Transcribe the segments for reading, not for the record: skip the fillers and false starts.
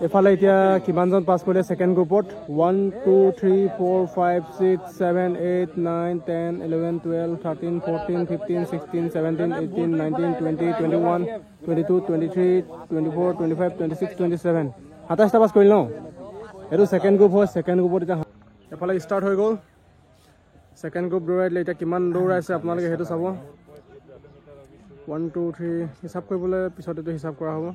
এফালে এতিয়া কিমানজন পাছ কৰিলে সেকেন্ড গ্ৰুপত 1 2 3 4 5 6 7 8 9 10 11 12 13 14 15 16 17 18 19 20 21 22 23 24 25 26 27 27টা পাছ কৰিল ন এটো সেকেন্ড গ্ৰুপ হয় সেকেন্ড গ্ৰুপত এতিয়া এফালে স্টাৰ্ট হৈ গ'ল সেকেন্ড গ্ৰুপ দৌৰাইলে এতিয়া কিমান দৌৰাইছে আপোনালোকে হেতু চাব 1 2 3 হিসাব কৰিবলৈ পিছত এটো হিসাব কৰা হ'ব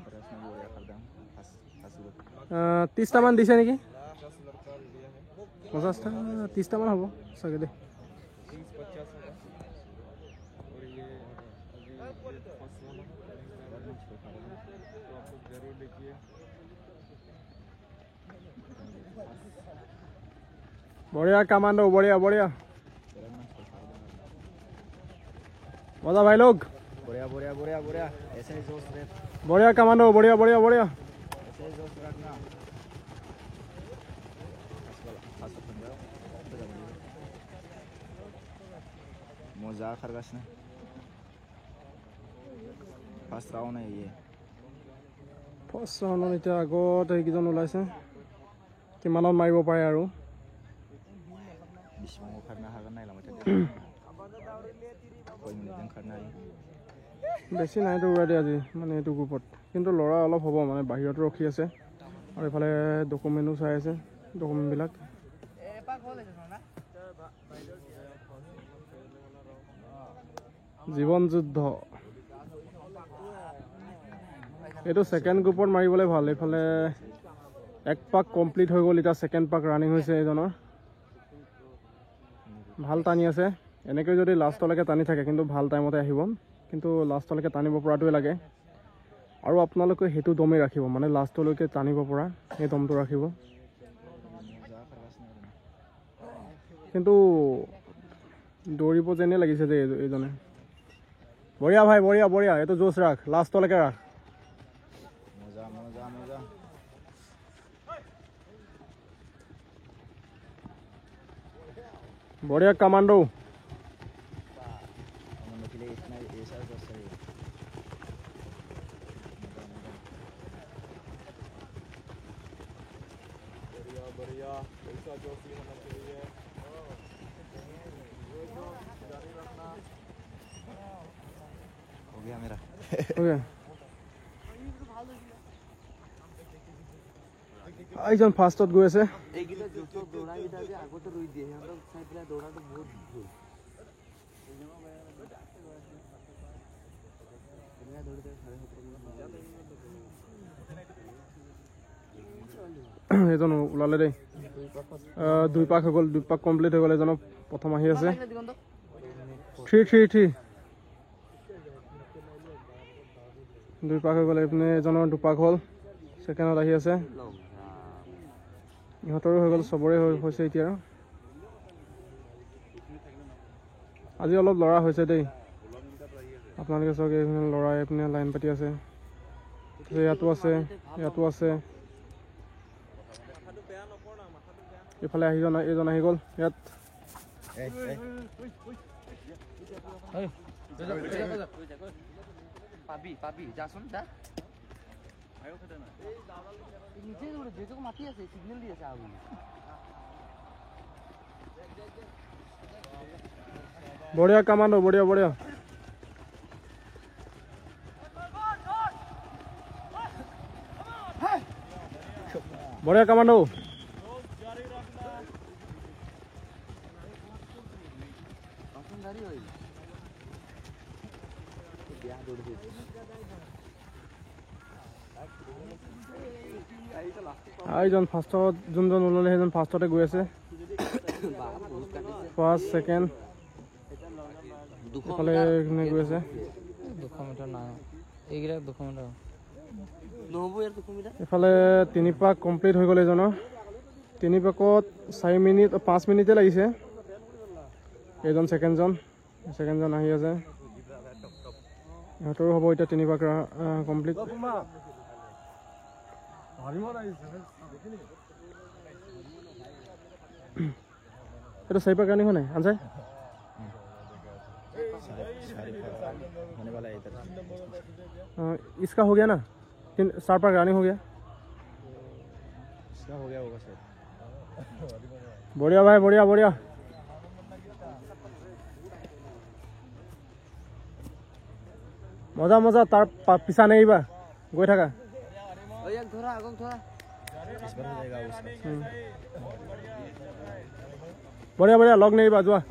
30টা মান দিছে নেকি 50টা 30টা মান হ'ব চাগে দে बढ़िया कमांडो बढ़िया बढ़िया मजा भाई लोग बढ़िया बढ़िया बढ़िया बढ़िया ऐसे ही जोश रहे बढ़िया कमांडो बढ़िया बढ़िया बढ़िया ऐसे ही जोश रखना मजा खरगोश ने फास्ट राउंड है ये ফাৰ্ষ্ট ৰাউণ্ডত এতিয়া আগত এইকেইজন ওলাইছে কিমানত মাৰিব পাৰে আৰু बिसिबाङाव खारनो हागोन नायलांबाय थादो कय मिनिटजों खारनो हायो বেছি নাই দৌৰা দে আজি মানে এইটো গ্ৰুপত কিন্তু ল'ৰা অলপ হ'ব মানে বাহিৰত ৰখি আছে আৰু এফালে ডকুমেণ্টো চাই আছে ডকুমেণ্টবিলাক জীৱন যুদ্ধ এইটো সেকেন্ড গ্ৰুপত মাৰিবলৈ ভাল এইফালে এক পাক কমপ্লিট হৈ গ'ল এতিয়া সেকেন্ড পাক ৰানিং হৈছে এজনৰ ভাল টানি আছে এনেকৈ যদি লাষ্টলৈকে টানি থাকে কিন্তু ভাল টাইমতে আহিব কিন্তু লাষ্টলৈকে টানিব পৰাটোৱে লাগে আৰু আপোনালোকে হেতু দমে ৰাখিব মানে লাষ্টলৈকে টানিব পৰা এই দমটো ৰাখিব কিন্তু দৌৰিব যেনে লাগিছে যে এইজনে বঢ়িয়া ভাই বঢ়িয়া বঢ়িয়া এইটো জোশ ৰাখ লাষ্টলৈকে ৰাখ मजा मजा मजा बढ़िया कमांडो कमांडो के लिए इतना ऐसा जोश चाहिए बढ़िया बढ़िया ऐसा जोश ही होना चाहिए जारी रखना हो गया मेरा हो गया আইজন ফার্স্টত গৈ আছে এইগিটা জোতো দৌড়াইটা যে আগতে রই দিয়ে আমরা সাইডে দৌড়াটো বহুত ভুল এজন ওলালে দেই দুই পাক হৈ গ'ল দুই পাক কমপ্লিট হৈ গ'ল এজন প্ৰথম আহি আছে 3 দুই পাক হৈ গ'ল এপিনে এজনৰ দুপাক হ'ল সেকেন্ডত আহি আছে ইহঁতৰো হৈ গ'ল চবৰে হৈছে এতিয়া আজি অলপ লৰা হৈছে দেই আপোনালোকে চাওক এইপিনে লৰা এপিনে লাইন পাতি আছে ইয়াতো আছে এইফালে এইজন আহি গ'ল ইয়াত পাবি যাচোন যা আয়ো খেতে না এই দাদাল নিচে যেটুকু মাটি আছে সিগন্যাল দিয়েছে আগুন बढ़िया कमांडो बढ़िया बढ़िया बढ़िया कमांडो আইজন ফার্স্টত যোনজন ওলালে সেইজন ফার্স্টতে গৈ আছে ফার্স্ট সেকেন্ড এফালে গৈ আছে 200 মিটার না এইগিরা 200 মিটার নহব ইয়াৰ 200 মিটাৰ এফালে 3 পাক কমপ্লিট হৈ গ'ল এজনৰ 3 পাকত 4 মিনিট 5 মিনিটে লাগিছে এজন সেকেন্ডজন আহি আছে ইহঁতৰো হ'ব এতিয়া 3 পাক কমপ্লিট এটা 4 पाक रनिंग होने आंसर होने वाला है इधर इसका हो गया ना 4 पाक रनिंग हो गया इसका हो गया होगा शायद बढ़िया भाई बढ़िया बढ़िया मजा मजा तार पिछा नहीं बा गई थाका थोड़ा आगो थोड़ा इस बार हो जाएगा उसका बढ़िया बढ़िया लग नहीं बा जुआ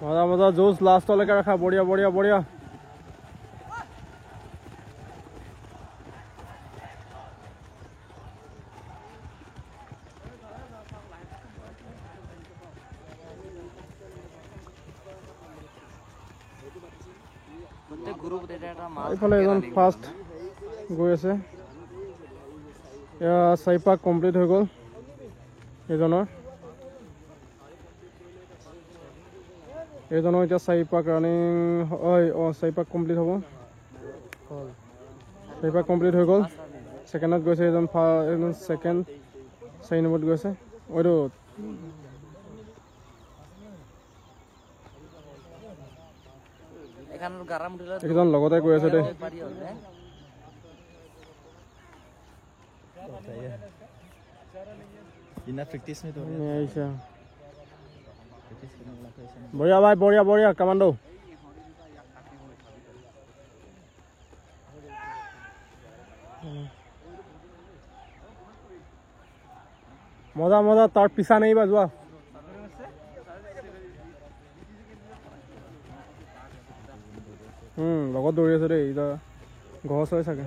मजा मजा जोश लास्ट लेके रखा बढ़िया बढ़िया बढ़िया এইফালে এজন ফাৰ্ষ্ট গৈ আছে এয়া 4 পাক কমপ্লিট হৈ গ'ল এজনৰ এতিয়া 4 পাক ৰানিং হয় 4 পাক কমপ্লিট হ'ব 4 পাক কমপ্লিট হৈ গ'ল সেকেন্ডত গৈছে এজন সেকেন্ড 4 নম্বৰত গৈছে ওইটো একজন লগতে গৈ আছে দে इना प्रैक्टिस में तो ऐसा बढ़िया भाई बढ़िया बढ़िया कमांडो मजा मजा तार पिछा नहीं बाजुआ লগত দৌৰি আছে দেই এতিয়া গছ হয় চাগে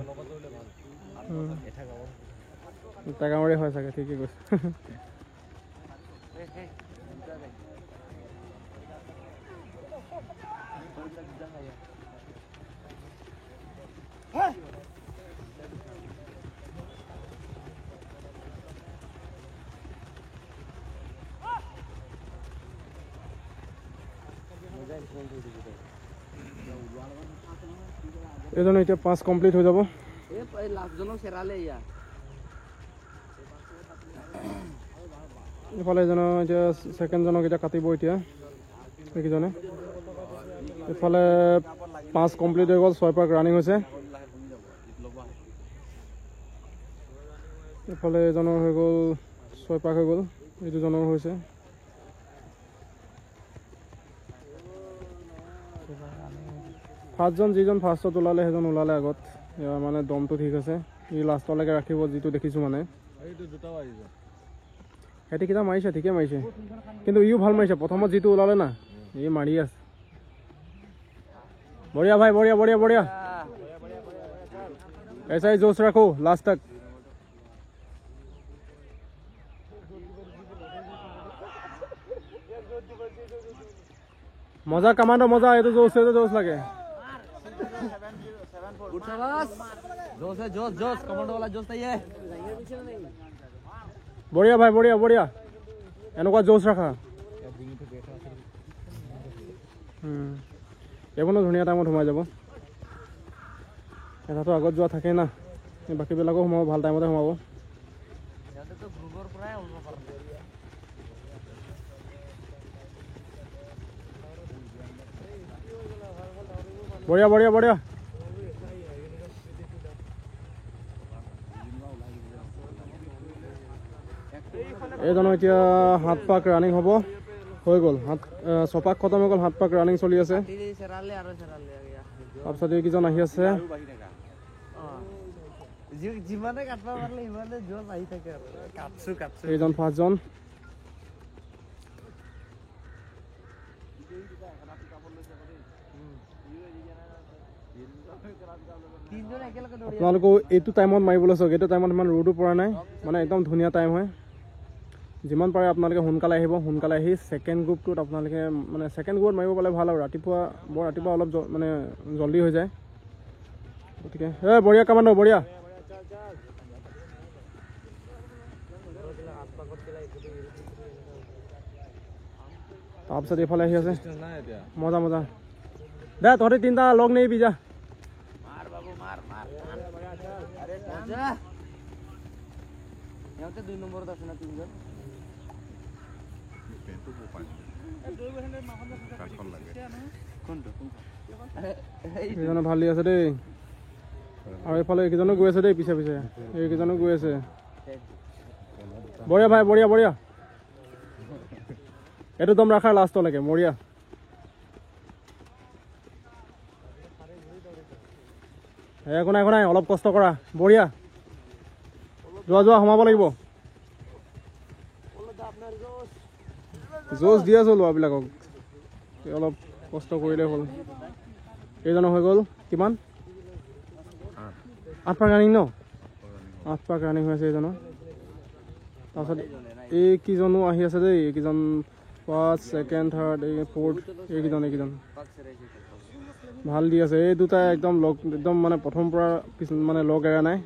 টেকামৰি হয় চাগে ঠিকেই কৈছে এজন এতিয়া 5 কমপ্লিট হৈ যাব এই লাস্ট জনক সেরালে ইয়া ইফালে এজন এতিয়া সেকেন্ড জনক এতিয়া কাটিব এতিয়া এইজনে ইফালে 5 কমপ্লিট হৈ গ'ল 6 পাক ৰানিং হৈছে ইফালে এজনৰ হৈ গ'ল 6 পাক হৈ গ'ল এই দুজনৰ হৈছে পাঁচজন যিজন ফাৰ্ষ্টত ওলালে সেইজন ওলালে আগত মানে দমটো ঠিক আছে ই লাষ্টলৈকে ৰাখিব যিটো দেখিছোঁ মানে সিহঁতে কিটা মাৰিছে ঠিকে মাৰিছে কিন্তু ইও ভাল মাৰিছে প্ৰথমত যিটো ওলালে না ই মাৰি আছে বঢ়িয়া ভাই বঢ়িয়া বঢ়িয়া বঢ়িয়া ऐसा ही जोश रखो लास्ट तक मजा कमांडो मजा ये तो जोश लगे जोश है जोश जोश कमांडो वाला जोश चाहिए बढ़िया भाई बढ़िया बढ़िया एनका जोश रखा এইবোনো ধুনীয়া টাইমত সোমাই যাব এটাতো আগত যোৱা থাকে না বাকীবিলাকো সোমাব ভাল টাইমতে সোমাব বঢ়িয়া বঢ়িয়া বঢ়িয়া এইজনৰ এতিয়া 7 পাক ৰানিং হ'ব হৈ গ'ল 6 পাক খতম হৈ গ'ল 7 পাক ৰানিং চলি আছে তাৰপিছত এইকেইজন আহি আছে এইজন পাঁচজন আপোনালোকে এইটো টাইমত মাৰিবলৈ চাওক এইটো টাইমত ইমান ৰ'দো পৰা নাই মানে একদম ধুনীয়া টাইম হয় যিমান পাৰে আপোনালোকে সোনকালে আহিব সোনকালে আহি সেকেন্ড গ্ৰুপটোত আপোনালোকে মানে সেকেন্ড গ্ৰুপত মাৰিব পালে ভাল আৰু ৰাতিপুৱা অলপ মানে জলদি হৈ যায় গতিকে বঢ়িয়া কামাণ্ডো বঢ়িয়া তাৰপিছত এইফালে আহি আছে মজা মজা দে তহঁতে তিনিটা লগ নেবি যা দুই নম্বৰত আছে না তিনিজন এইজনে ভাল দি আছে দেই আৰু এইফালে এইকেইজনো গৈ আছে দেই পিছে পিছে এইকেইজনো গৈ আছে বঢ়িয়া ভাই বঢ়িয়া বঢ়িয়া এইটো দম ৰাখাৰ লাষ্টলৈকে বঢ়িয়া একো নাই অলপ কষ্ট কৰা বঢ়িয়া যোৱা সোমাব লাগিব জোচ দি আছো ল'ৰাবিলাকক অলপ কষ্ট কৰিলে হ'ল এইজনৰ হৈ গ'ল কিমান 8 পাক ৰানিং ন 8 পাক ৰানিং হৈ আছে এইজনৰ তাৰপিছত এইকেইজনো আহি আছে দেই এইকেইজন ফাৰ্ষ্ট ছেকেণ্ড থাৰ্ড ফ'ৰ্থ এইকেইজন ভাল দি আছে এই দুটা একদম মানে প্ৰথম পৰা মানে লগ এৰা নাই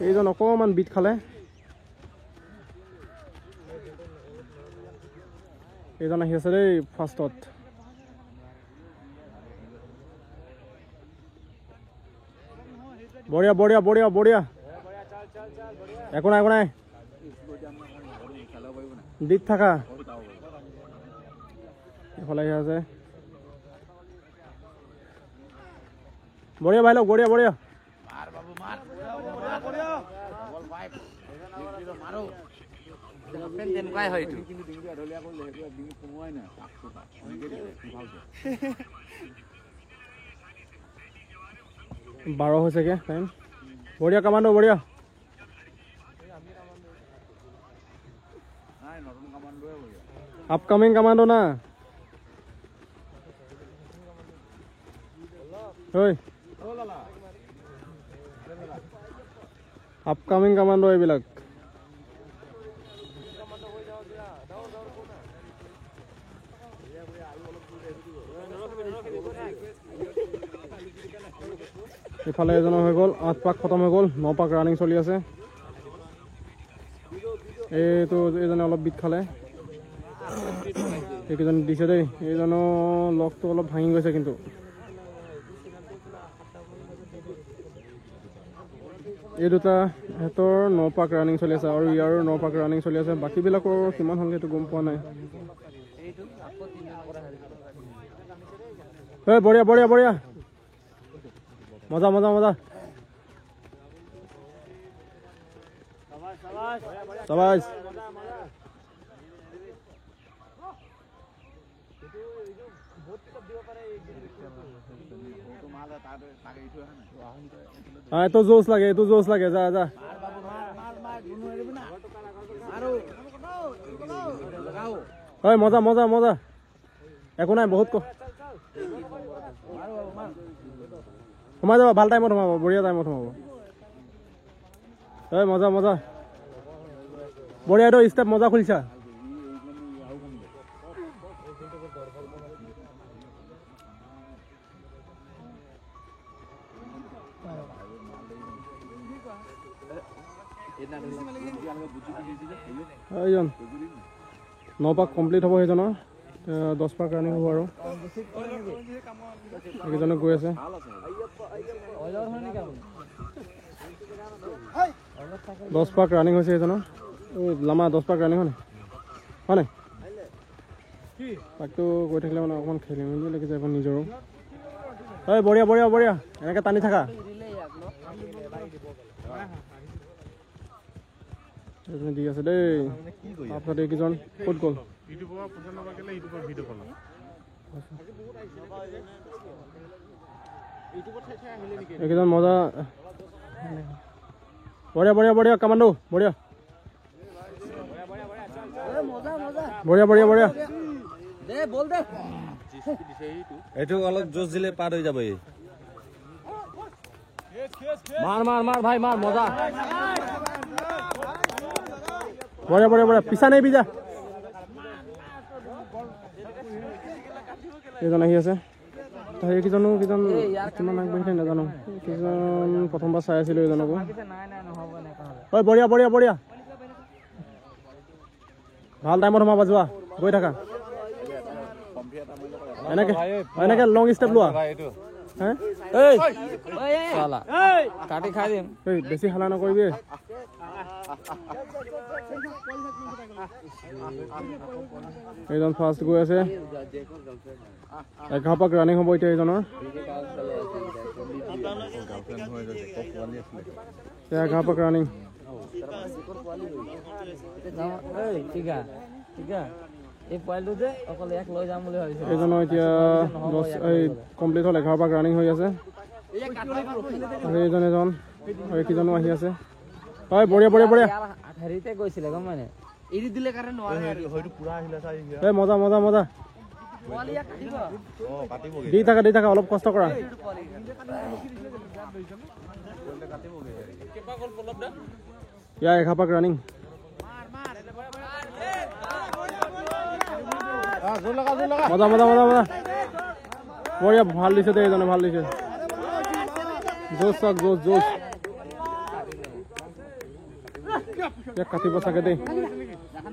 এইজন অকণমান বিট খালে এইজন আহি আছে দেই ফাৰ্ষ্টত বঢ়িয়া বঢ়িয়া বঢ়িয়া বঢ়িয়া একো নাই দিত থাকা এইফালে আহি আছে বঢ়িয়া ভাই লওক বঢ়িয়া বঢ়িয়া তেনেকুৱাই হয় এইটো 12 হৈছেগে টাইম বঢ়িয়া কামাণ্ডো বঢ়িয়া আপকামিং কামাণ্ডো না আপকামিং কামাণ্ডো এইবিলাক ইফালে এজনৰ হৈ গ'ল 8 পাক খতম হৈ গ'ল 9 পাক ৰানিং চলি আছে এইটো এইজনে অলপ বিট খালে এইকেইজন দিছে দেই এইজনৰ লগটো অলপ ভাঙি গৈছে কিন্তু এই দুটা সিহঁতৰ 9 পাক ৰানিং চলি আছে আৰু ইয়াৰো 9 পাক ৰানিং চলি আছে বাকীবিলাকৰ কিমান হ'লগৈ সেইটো গম পোৱা নাই বঢ়িয়া বঢ়িয়া বঢ়িয়া মজা মজা মজা সবাই এইটো জোচ লাগে যা যা মজা মজা মজা একো নাই বহুত সোমাই যাব ভাল টাইমত সোমাব বঢ়িয়া টাইমত সোমাব মজা মজা বঢ়িয়া এইটো ষ্টেপ মজা খুলিছা এইজন 9 পাক কমপ্লিট হ'ব সেইজনৰ 10 পাক ৰানিং হ'ব আৰু এইকেইজনে গৈ আছে 10 পাক ৰানিং হৈছে সেইজনৰ লামা 10 পাক ৰানিং হয় নাই পাকটো গৈ থাকিলে মানে অকণমান খেলি মেলি লাগি যায় নিজৰো বঢ়িয়া বঢ়িয়া বঢ়িয়া এনেকৈ টানি থাকা দি আছে দেই তাৰপিছত এইকেইজন ক'ত গ'ল এইকেইজন মজা বঢ়িয়া বঢ়িয়া বঢ়িয়া কামাণ্ডো বঢ়িয়া বঢ়িয়া বঢ়িয়া বঢ়িয়া এইটো অলপ জোচ দিলে পাৰ হৈ যাব মাৰ মাৰ মাৰ ভাই মাৰ মজা বঢ়িয়া বঢ়িয়া বঢ়িয়া পিছা নেবি যা এইজন আহি আছে সেইকেইজনো কিমান আগবাঢ়িছে নাজানো কেইজন প্ৰথমবাৰ চাই আছিলো এইজনকো বঢ়িয়া বঢ়িয়া বঢ়িয়া ভাল টাইমত সোমাবা যোৱা গৈ থাকা এনেকে লং ষ্টেপ লোৱা হে এই শালা কাটি খাই দিম এই বেছি হালা নকৰিবি এইজন ফাৰ্ষ্ট গৈ আছে 11 পাক ৰানিং হ'ব এতিয়া এইজনৰ 11 পাক ৰানিং এই পোৱালিটো যে অকল এক লৈ যাম বুলি ভাবিছো এইজনৰ এতিয়া 10 কমপ্লিট হ'ল 11 পাক ৰানিং হৈ আছে আৰু এইজন আৰু এইকেইজনো আহি আছে হয় বঢ়িয়া বঢ়িয়া বঢ়িয়া হেৰিতে গৈছিলে গম মানে এৰি দিলে কাৰণে নোৱাৰে হয়তো পুৰা আহিলে চাই এই মজা মজা মজা দি থাকা অলপ কষ্ট কৰা ইয়া 11 পাক ৰানিং মজা মজা মজা মজা বঢ়িয়া ভাল দিছে দেই এইজনে ভাল দিছে জোচ চাক জোচ জোচ ইয়াক কাটিব চাগে দেই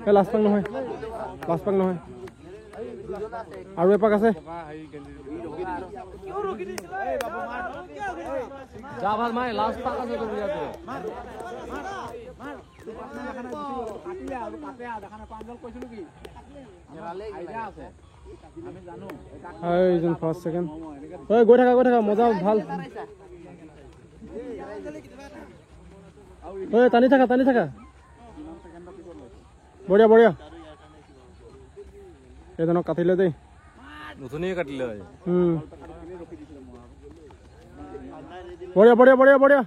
এই লাষ্ট পাক নহয় আৰু এপাক আছে যা ভাল মাই লাষ্ট পাক আছে তো বুঝাতে এইজন ফাৰ্ষ্ট সেকেন্ড ঐ গৈ থাকা মজা ভাল ঐ টানি থাকা বঢ়িয়া বঢ়িয়া এইজনক কাটিলে দেই নতুনই কাটিলে বঢ়িয়া বঢ়িয়া বঢ়িয়া বঢ়িয়া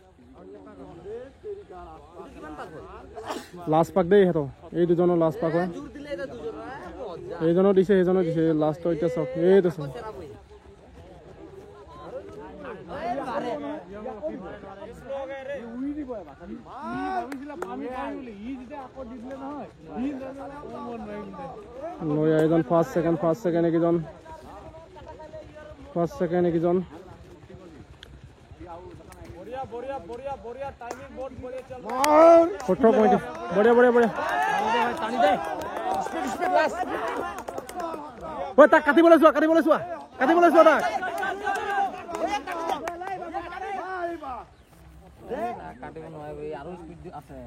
লাষ্ট পাক দেই হেতো এই দুজনৰ লাষ্ট পাক হয় এইজনৰ দিছে সেইজনৰ দিছে লাষ্টৰ এতিয়া চাওক এইটো চাওক এইজন ফাৰ্ষ্ট সেকেন্ড এইকেইজন ফাৰ্ষ্ট সেকেন্ড এইকেইজন 18 বঢ়িয়া ঐ তাক কাটিবলৈ চোৱা তাক কাটিব নোৱাৰে আৰু স্পিড আছে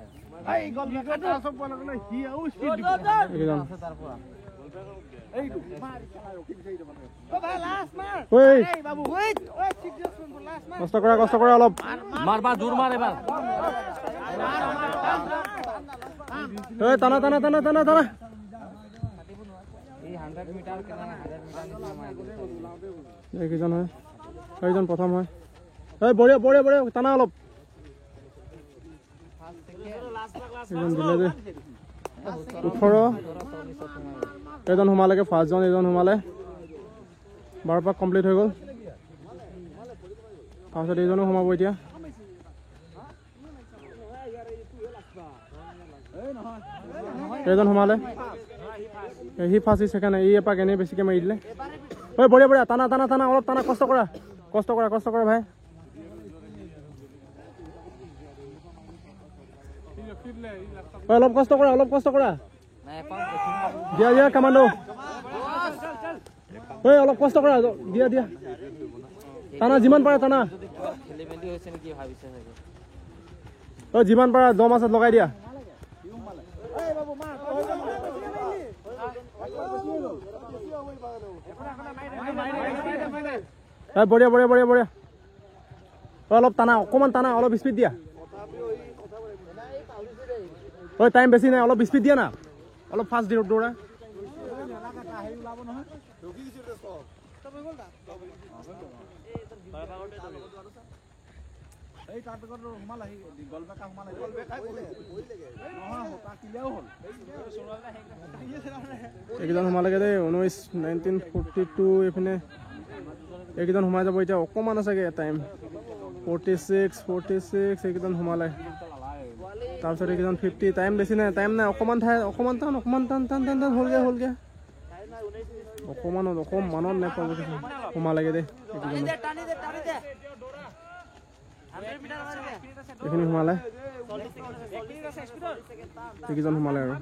কষ্ট কৰা অলপ মাৰবা জোৰ মাৰ এবাৰ টানা এই 100 মিটাৰ কেনে 100 মিটাৰ এইকেইজন হয় এইজন প্ৰথম হয় বঢ়িয়া টানা অলপ দিলে যে 18 এইজন সোমালেগে ফাৰ্ষ্টজন এইজন সোমালে 12 পাক কমপ্লিট হৈ গ'ল তাৰপিছত এইজনো সোমাব এতিয়া এইজন সোমালে সি ফাৰ্ষ্ট সেকেন্ড এই এপাক এনেই বেছিকৈ মাৰি দিলে ঐ বঢ়িয়া টানা অলপ টানা কষ্ট কৰা ভাই অলপ কষ্ট কৰা দিয়া কামাণ্ডো ঐ অলপ কষ্ট কৰা দিয়া টানা যিমান পাৰে টানা খেলিমেলি হৈছে নেকি ভাবিছে চাগে ঐ যিমান পাৰে দম আছে লগাই দিয়া বঢ়িয়া অলপ টানা অকমান টানা অলপ স্পীড দিয়া ঐ টাইম বেছি নাই অলপ স্পীড দিয়া না অলপ ফাষ্ট দৌৰা এইকেইজন সোমালেগে দেই 1942 এইপিনে এইকেইজন সোমাই যাব এতিয়া অকমান আছেগে টাইম 46 এইকেইজন সোমালে তাৰপিছত এইকেইজন 50 টাইম বেছি নাই অকমান টান হ'লগে অকমানত নেপাব সোমালেগে দেই এইখিনি সোমালে এইকেইজন সোমালে আৰু